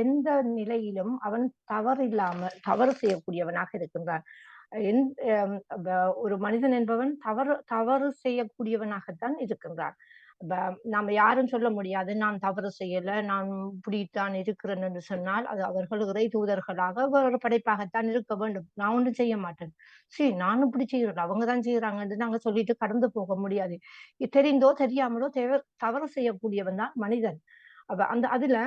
எந்த நிலையிலும் அவன் தவறு செய்யக்கூடியவனாக இருக்கின்றான். ஒரு மனிதன் என்பவன் தவறு செய்யக்கூடியவனாகத்தான் இருக்கின்றான். நாம யாரும் சொல்ல முடியாது நான் தவறு செய்யல, நான் இப்படித்தான் இருக்கிறேன் என்று சொன்னால் அது அவர்கள் இறை தூதர்களாக ஒரு படைப்பாகத்தான் இருக்க வேண்டும். நான் ஒன்றும் செய்ய மாட்டேன், சரி நானும் இப்படி செய்யறேன், அவங்கதான் செய்யறாங்கன்னு நாங்க சொல்லிட்டு கடந்து போக முடியாது. தெரிந்தோ தெரியாமலோ தவறு செய்யக்கூடியவன் தான் மனிதன். அதுல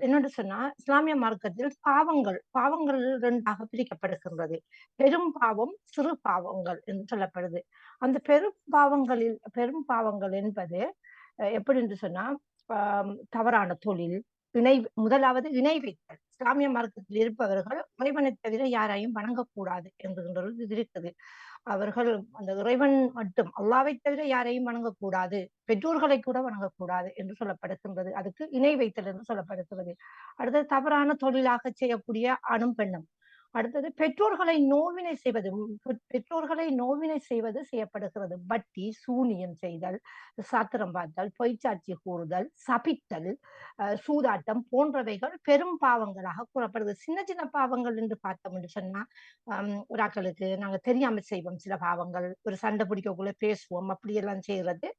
என்னன்னு சொன்னா இஸ்லாமிய மார்க்கத்தில் பாவங்கள் இரண்டாக பிரிக்கப்படுகின்றது. பெரும் பாவம், சிறு பாவங்கள் என்று சொல்லப்படுது. அந்த பெரும் பாவங்கள் என்பது எப்படி என்று சொன்னா தவறான தொழில், முதலாவது இணை வைத்தல். இஸ்லாமிய மார்க்கத்தில் இருப்பவர்கள் இறைவனை தவிர யாரையும் வணங்கக்கூடாது என்கின்றது இது இருக்குது. அவர்கள் அந்த இறைவன் மட்டும் அல்லாவை தவிர யாரையும் வணங்கக்கூடாது, பெற்றோர்களை கூட வணங்கக்கூடாது என்று சொல்லப்படுகின்றது. அதுக்கு இணை வைத்தல் என்று சொல்லப்படுகிறது. அடுத்தது தவறான தொழிலாக செய்யக்கூடிய ஆணும் பெண்ணும். அடுத்தது பெற்றோர்களை நோவினை செய்வது செய்யப்படுகிறது. வட்டி, சூனியம் செய்தல், சாத்திரம் பார்த்தல், பொய்ச்சாட்சி கூறுதல், சபித்தல், சூதாட்டம் போன்றவைகள் பெரும் பாவங்களாக கூறப்படுது. சின்ன சின்ன பாவங்கள் என்று பார்த்தோம் என்று சொன்னா ஒராக்களுக்கு நாங்க தெரியாம செய்வோம் சில பாவங்கள், ஒரு சண்டை பிடிக்கக்குள்ள பேசுவோம், அப்படியெல்லாம் செய்யறது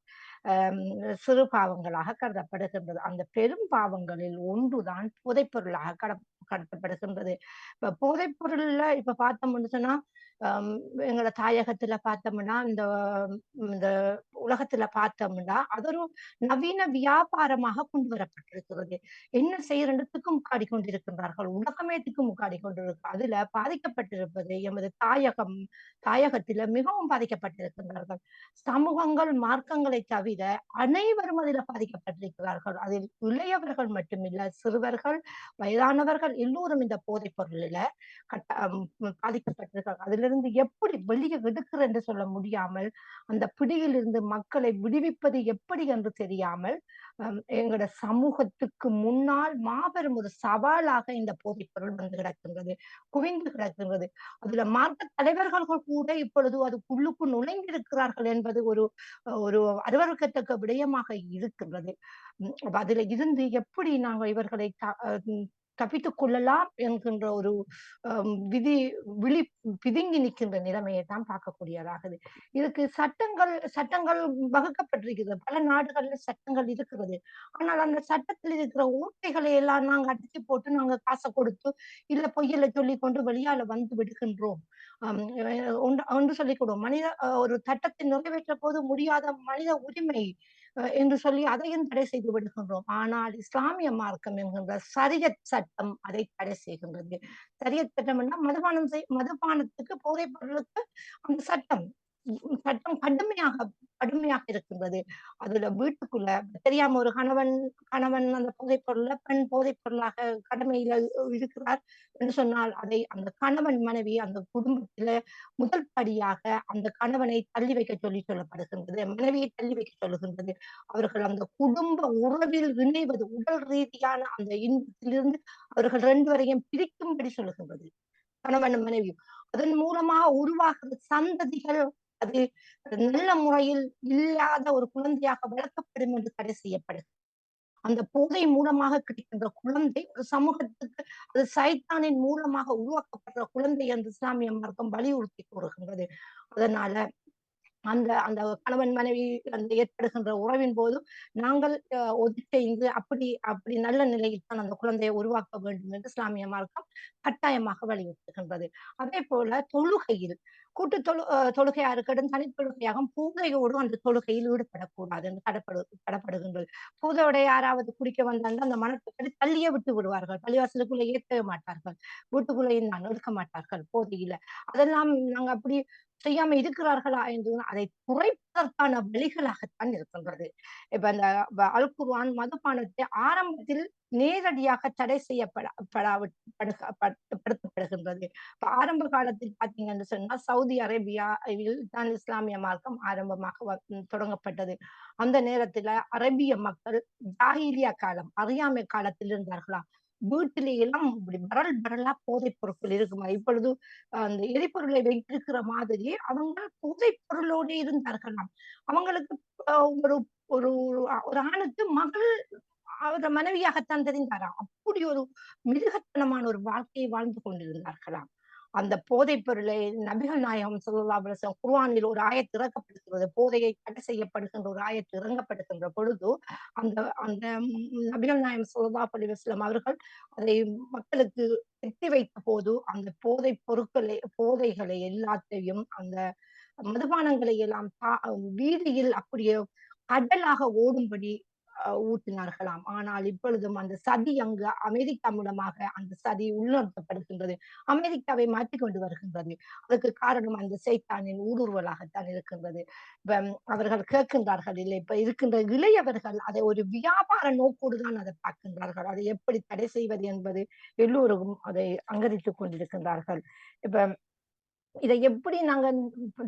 சிறு பாவங்களாக கருதப்படுகின்றது. அந்த பெரும் பாவங்களில் ஒன்றுதான் போதைப்பொருளாக கடத்தப்படுகின்றது. இப்ப போதைப் பொருள்ல இப்ப பார்த்தோம்னு சொன்னா எங்களோட தாயகத்துல பார்த்தோம்னா இந்த உலகத்துல பார்த்தோம்னா அது ஒரு நவீன வியாபாரமாக கொண்டு வரப்பட்டிருக்கிறது. என்ன செய்யறதுக்கு முக்காடி கொண்டிருக்கின்றார்கள், உலகமே முக்காடி கொண்டிருக்கு. அதுல பாதிக்கப்பட்டிருப்பது எமது தாயகத்தில மிகவும் பாதிக்கப்பட்டிருக்கின்றார்கள். சமூகங்கள், மார்க்கங்களை தவிர அனைவரும் அதில் பாதிக்கப்பட்டிருக்கிறார்கள். அதில் இளையவர்கள் மட்டுமில்ல, சிறுவர்கள், வயதானவர்கள் எல்லோரும் இந்த போதைப் பொருளில பாதிக்கப்பட்டிருக்கிறார்கள். அதிலிருந்து எப்படி வெளியே எடுக்கிற என்று சொல்ல முடியாமல், அந்த பிடியில் இருந்து மக்களை விடுவிப்பது எப்படி என்று தெரியாமல் எங்களோட சமூகத்துக்கு முன்னால் மாபெரும் ஒரு சவாலாக இந்த போதைப் பொருள் வந்து கிடக்கின்றது, குவிந்து கிடக்கின்றது. அதுல மார்க்க தலைவர்கள் கூட இப்பொழுது அதுக்குள்ளுக்கு நுழைந்திருக்கிறார்கள் என்பது ஒரு அருவருக்கத்தக்க விடயமாக இருக்கின்றது. அதுல இருந்து எப்படி நாங்கள் இவர்களை தப்பித்துக் கொள்ளலாம் என்கின்ற ஒரு பிதுங்கி நிற்கின்ற நிலைமையை தான் பார்க்கக்கூடியதாகுது. இதுக்கு சட்டங்கள் வகுக்கப்பட்டிருக்கிறது. பல நாடுகள்ல சட்டங்கள் இருக்கிறது. ஆனால் அந்த சட்டத்தில் இருக்கிற ஓட்டைகளை எல்லாம் நாங்க அடிச்சு போட்டு நாங்க காசை கொடுத்து இல்ல பொய்யில சொல்லி கொண்டு வெளியால வந்து விடுகின்றோம். ஒன்று சொல்லிக் கொடுவோம், ஒரு சட்டத்தை நிறைவேற்ற போது முடியாத மனித உரிமை என்று சொல்லி அதையும் தடை செய்து விடுகின்றோம். ஆனால் இஸ்லாமிய மார்க்கம் என்கின்ற ஷரியத் சட்டம் அதை தடை செய்கின்றது. ஷரியத் சட்டம் என்ன? மதுபானத்துக்கு, போதைப் பொருளுக்கு அந்த சட்டம் கடுமையாக இருக்கின்றது. அதுல வீட்டுக்குள்ள தெரியாம ஒரு கணவன் அந்த போதைப் பொருள்ல, பெண் போதைப் பொருளாக கடமையில இருக்கிறார் என்று சொன்னால் அதை அந்த கணவன் மனைவி அந்த குடும்பத்தில முதல் படியாக அந்த கணவனை தள்ளி வைக்க சொல்லப்படுகின்றது, மனைவியை தள்ளி வைக்க சொல்லுகின்றது. அவர்கள் அந்த குடும்ப உறவில் இணைவது, உடல் ரீதியான அந்த இன்பத்திலிருந்து அவர்கள் 2 வரையும் பிரிக்கும்படி சொல்லுகின்றது, கணவன் மனைவி. அதன் மூலமாக உருவாகிற சந்ததிகள் அது நல்ல முறையில் இல்லாத ஒரு குழந்தையாக வளர்க்கப்படும் என்று தடை செய்யப்படுது. அந்த போதை மூலமாக கிடைக்கின்ற குழந்தை ஒரு சமூகத்துக்கு அது சைத்தானின் மூலமாக உருவாக்கப்படுற குழந்தை என்று இஸ்லாமிய மார்க்கம் வலியுறுத்தி கூறுகின்றது. அதனால அந்த அந்த கணவன் மனைவி அந்த ஏற்படுகின்ற உறவின் போது நாங்கள் ஒதுக்கி அப்படி நல்ல நிலையில் தான் அந்த குழந்தையை உருவாக்க வேண்டும் என்று இஸ்லாமிய மார்க்கம் கட்டாயமாக வலியுறுத்துகின்றது. அதே போல தொழுகையில் கூட்டு தொழுகையா இருக்கட்டும், தனித்தொழுகையாக பூதையோடு அந்த தொழுகையில் ஈடுபடக்கூடாது என்று தடப்படுகின்றது. பூதையோட யாராவது குடிக்க வந்தாங்க அந்த மனத்தை தள்ளியே விட்டு விடுவார்கள், பள்ளிவாசலுக்குள்ள ஏற்கவே மாட்டார்கள், வீட்டுக்குள்ளேயும் நான் எடுக்க மாட்டார்கள் போதையில. அதெல்லாம் நாங்க அப்படி செய்யாம இருக்கிறார்களா என்று அதை குறைப்பதற்கான வழிகளாகத்தான் இருக்கின்றது. இப்ப இந்த அல் குர்ஆன் மதுபானத்தை ஆரம்பத்தில் நேரடியாக தடை செய்யப்படுகின்றது. இப்ப ஆரம்ப காலத்தில் பாத்தீங்கன்னு சொன்னா சவுதி அரேபியாவில் தான் இஸ்லாமிய மார்க்கம் ஆரம்பமாக தொடங்கப்பட்டது. அந்த நேரத்துல அரேபிய மக்கள் ஜாஹிலியா காலம், அறியாமை காலத்தில் இருந்தார்களாம். வீட்டிலே எல்லாம் பரலா போதைப் பொருட்கள் இருக்குமா, இப்பொழுது அந்த எரிபொருளை வைத்திருக்கிற மாதிரி அவங்க போதைப் பொருளோடு இருந்தார்களாம். அவங்களுக்கு ஒரு ஒரு ஒரு ஆணுக்கு மகள் அவர மனைவியாகத்தான் தெரிந்தாராம். அப்படி ஒரு மிருகத்தனமான ஒரு வாழ்க்கையை வாழ்ந்து கொண்டிருந்தார்களாம். அந்த போதைப் பொருளை நபிகள் நாயகம் ஸல்லல்லாஹு அலைஹி வஸல்லம் குர்ஆனில் ஒரு ஆயத்து இறக்கப்படுகிறது. போதையை தடை செய்யப்படுகின்ற ஒரு ஆயத்து இறங்கப்படுகின்ற பொழுது அந்த அந்த நபிகள் நாயகம் ஸல்லல்லாஹு அலைஹி வஸல்லம் அவர்கள் அதை மக்களுக்கு எட்டி வைத்த போது அந்த போதைகளை எல்லாத்தையும் அந்த மதுபானங்களை எல்லாம் வீதியில் அப்படியே கடலாக ஓடும்படி ஊட்டினார்களாம். ஆனால் இப்பொழுதும் அந்த சதி அங்கு அமெரிக்கா மூலமாக அந்த சதி உள்நிறுத்தப்படுகின்றது. அமெரிக்காவை மாற்றிக்கொண்டு வருகின்றது. அதுக்கு காரணம் அந்த சைத்தானின் ஊடுருவலாகத்தான் இருக்கின்றது. இப்ப அவர்கள் கேட்கின்றார்கள் இல்லை, இப்ப இருக்கின்ற இளையவர்கள் அதை ஒரு வியாபார நோக்கோடு தான் அதை பார்க்கின்றார்கள். அதை எப்படி தடை செய்வது என்பது எல்லோரும் அதை அங்கரித்துக் கொண்டிருக்கின்றார்கள். இப்ப இதை எப்படி நாங்க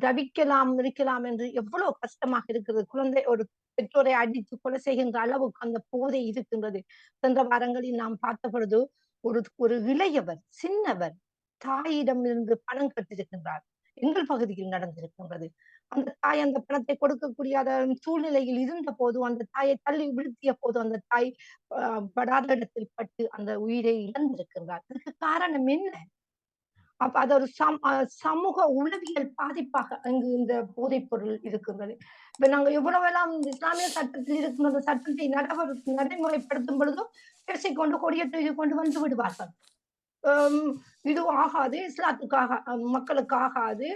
தவிக்கலாம் இருக்கலாம் என்று எவ்வளவு கஷ்டமாக இருக்கிறது. குழந்தை ஒரு பெற்றோரை அடித்து கொலை செய்கின்ற அளவுக்கு அந்த போதை இருக்கின்றது. சென்ற வாரங்களில் நாம் பார்த்த பொழுது ஒரு ஒரு இளையவர் சின்னவர் தாயிடம் இருந்து பணம் கட்டிருக்கின்றார். எங்கள் பகுதியில் நடந்திருக்கின்றது. அந்த தாய் அந்த பணத்தை கொடுக்கக்கூடிய சூழ்நிலையில் இருந்த போது அந்த தாயை தள்ளி வீழ்த்திய போது அந்த தாய் படாத இடத்தில் பட்டு அந்த உயிரை இழந்திருக்கின்றார். இதற்கு காரணம் என்ன? அப்ப அது ஒரு சமூக உளவியல் பாதிப்பாக அங்கு இந்த போதைப் பொருள் இருக்கின்றது. இப்ப நாங்க எவ்வளவெல்லாம் இஸ்லாமிய சட்டத்தில் இருக்கும் அந்த சட்டத்தை நடைமுறைப்படுத்தும் பொழுதும் பேசிக்கொண்டு கொடியை தூக்கி கொண்டு வந்து விடுவார்கள். இது ஆகாது, இஸ்லாத்துக்காக மக்களுக்கு ஆகாது,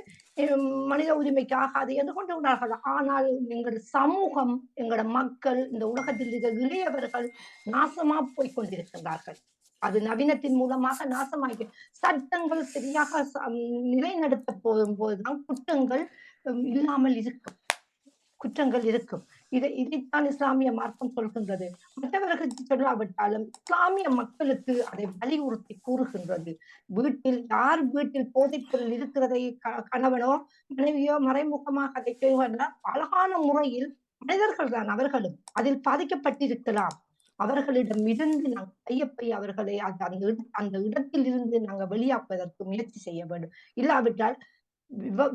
மனித உரிமைக்கு ஆகாது என்று கொண்டு விடுவார்கள். ஆனால் எங்கள் சமூகம், எங்களோட மக்கள், இந்த உலகத்தில் இருக்கிற இளையவர்கள் நாசமா போய் கொண்டிருக்கின்றார்கள். அது நவீனத்தின் மூலமாக நாசமாகி சட்டங்கள் சரியாக நிலைநடத்த போதுதான் குற்றங்கள் இல்லாமல் இருக்கும். குற்றங்கள் இருக்கும். இதைத்தான் இஸ்லாமிய மார்க்கம் சொல்கின்றது. மற்றவர்களுக்கு சொல்லாவிட்டாலும் இஸ்லாமிய மக்களுக்கு அதை வலியுறுத்தி கூறுகின்றது. யார் வீட்டில் போதைப் பொருள் இருக்கிறதை கணவனோ மனைவியோ மறைமுகமாக அதை செய்வார்கள். அழகான முறையில் மனிதர்கள் தான் அவர்களும் அதில் பாதிக்கப்பட்டிருக்கலாம். அவர்களிடம் இருந்து நாங்கள் கையப்பை அவர்களை அந்த இடத்தில் இருந்து நாங்கள் வெளியாக்குவதற்கு முயற்சி செய்ய வேண்டும். இல்லாவிட்டால்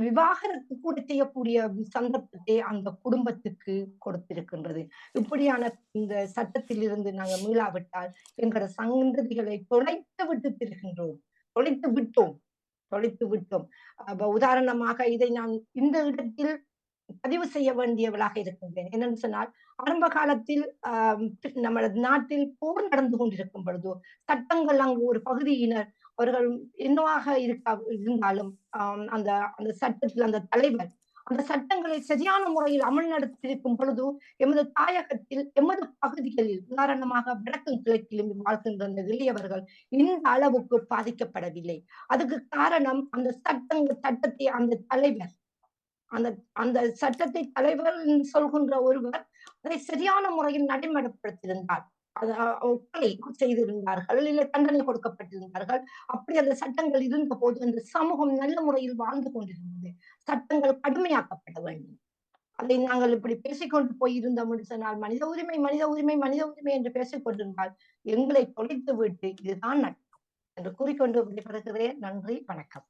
விவாகரத்து கூட செய்யக்கூடிய சந்தர்ப்பத்தை அந்த குடும்பத்துக்கு கொடுத்திருக்கின்றது. இப்படியான இந்த சட்டத்தில் இருந்து நாங்கள் மீளாவிட்டால் எங்களோட சந்ததிகளை தொலைத்து விட்டோம். உதாரணமாக இதை நான் இந்த இடத்தில் பதிவு செய்ய வேண்டியவளாக இருக்கின்றேன். என்னன்னு சொன்னால், ஆரம்ப காலத்தில் நமது நாட்டில் போர் நடந்து கொண்டிருக்கும் பொழுது சட்டங்கள் அங்கு ஒரு பகுதியினர் அவர்கள் என்னவாக இருந்தாலும் அந்த அந்த சட்டத்தில் அந்த தலைவர் அந்த சட்டங்களை சரியான முறையில் அமல் நடத்தியிருக்கும் பொழுது எமது தாயகத்தில் எமது பகுதிகளில் உதாரணமாக வடக்கு கிழக்கிலும் வாழ்கின்ற அந்த இளையவர்கள் இந்த அளவுக்கு பாதிக்கப்படவில்லை. அதுக்கு காரணம் அந்த சட்டத்தை அந்த தலைவர் அந்த சட்டத்தை தலைவர் சொல்கின்ற ஒருவர் அதை சரியான முறையில் நடைமுறைப்படுத்தியிருந்தார். கொலை செய்திருந்தார்கள், இல்லை தண்டனை கொடுக்கப்பட்டிருந்தார்கள். அப்படி அந்த சட்டங்கள் இருந்த போது அந்த சமூகம் நல்ல முறையில் வாழ்ந்து கொண்டிருந்தது. சட்டங்கள் கடுமையாக்கப்பட வேண்டும். அதை நாங்கள் இப்படி பேசிக்கொண்டு போயிருந்தோம் என்று சொன்னால், மனித உரிமை என்று பேசிக் கொண்டிருந்தால் எங்களை தொலைத்து விட்டு இதுதான் நட்பு என்று கூறிக்கொண்டு விடைபெறுகிறேன். நன்றி, வணக்கம்.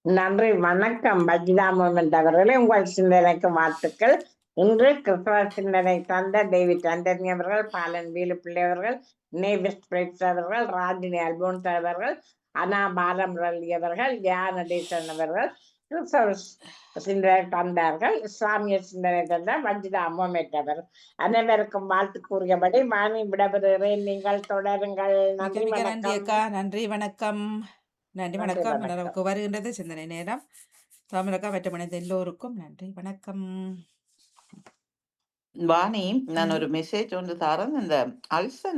நன்றி, வணக்கம். பஜிதா மோமெண்ட் அவர்களே, உங்கள் சிந்தனைக்கு வாழ்த்துக்கள். இன்று கிறிஸ்தவ சிந்தனை தந்த டேவிட் ஆண்டனி அவர்கள், பாலன் வேலுப்பிள்ளை அவர்கள், நேவிஸ் பிரைட்ஸ் அவர்கள், ராஜினி அல்போன்ஸ் அவர்கள், அனா பாலமுரளி அவர்கள், நடேசன் அவர்கள் கிறிஸ்தவ சிந்தனை தந்தார்கள். இஸ்லாமிய சிந்தனை தந்த பஜிதா மோமெண்ட் அவர்கள் அனைவருக்கும் வாழ்த்து கூறியபடி மாணி விடபெறுகிறேன். நீங்கள் தொடருங்கள். நன்றி, வணக்கம். நன்றி, வணக்கம். நன்றி, வணக்கம். நமக்கு வருகின்றது சிந்தனை நேரம். தமிழக மற்ற எல்லோருக்கும் நன்றி, வணக்கம். வாணி, நான் ஒரு மெசேஜ் ஒன்று தரேன். இந்த அல்சன்